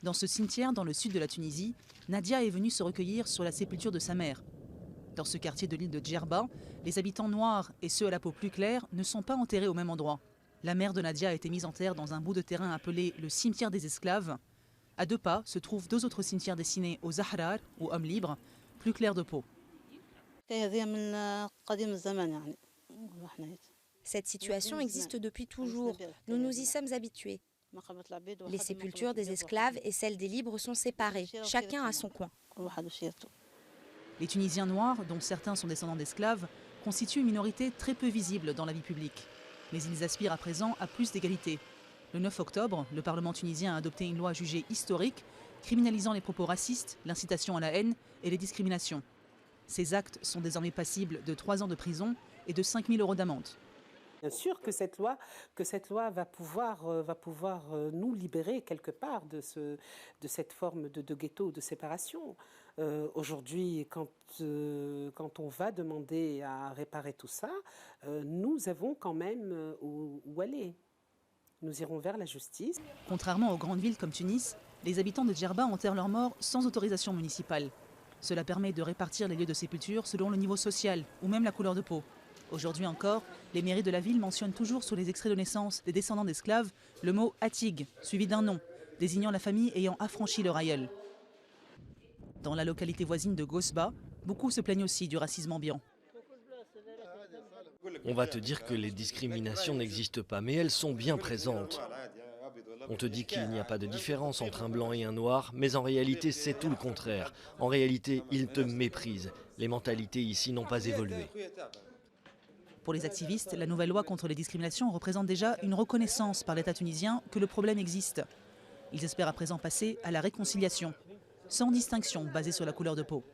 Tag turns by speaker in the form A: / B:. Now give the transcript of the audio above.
A: Dans ce cimetière, dans le sud de la Tunisie, Nadia est venue se recueillir sur la sépulture de sa mère. Dans ce quartier de l'île de Djerba, les habitants noirs et ceux à la peau plus claire ne sont pas enterrés au même endroit. La mère de Nadia a été mise en terre dans un bout de terrain appelé le cimetière des esclaves. À 2 pas se trouvent 2 autres cimetières destinés aux Ahrar, ou hommes libres, plus clairs de peau.
B: Cette situation existe depuis toujours. Nous nous y sommes habitués. Les sépultures des esclaves et celles des libres sont séparées. Chacun a son coin.
A: Les Tunisiens noirs, dont certains sont descendants d'esclaves, constituent une minorité très peu visible dans la vie publique. Mais ils aspirent à présent à plus d'égalité. Le 9 octobre, le Parlement tunisien a adopté une loi jugée historique, criminalisant les propos racistes, l'incitation à la haine et les discriminations. Ces actes sont désormais passibles de 3 ans de prison et de 5 000 € d'amende.
C: Bien sûr que cette loi va pouvoir nous libérer quelque part de cette forme de ghetto, de séparation. Aujourd'hui, quand on va demander à réparer tout ça, nous avons quand même où aller. Nous irons vers la justice.
A: Contrairement aux grandes villes comme Tunis, les habitants de Djerba enterrent leurs morts sans autorisation municipale. Cela permet de répartir les lieux de sépulture selon le niveau social ou même la couleur de peau. Aujourd'hui encore, les mairies de la ville mentionnent toujours sur les extraits de naissance des descendants d'esclaves le mot « Atig », suivi d'un nom, désignant la famille ayant affranchi leur aïeul. Dans la localité voisine de Gosba, beaucoup se plaignent aussi du racisme ambiant.
D: On va te dire que les discriminations n'existent pas, mais elles sont bien présentes. On te dit qu'il n'y a pas de différence entre un blanc et un noir, mais en réalité c'est tout le contraire. En réalité, ils te méprisent. Les mentalités ici n'ont pas évolué.
A: Pour les activistes, la nouvelle loi contre les discriminations représente déjà une reconnaissance par l'État tunisien que le problème existe. Ils espèrent à présent passer à la réconciliation, sans distinction basée sur la couleur de peau.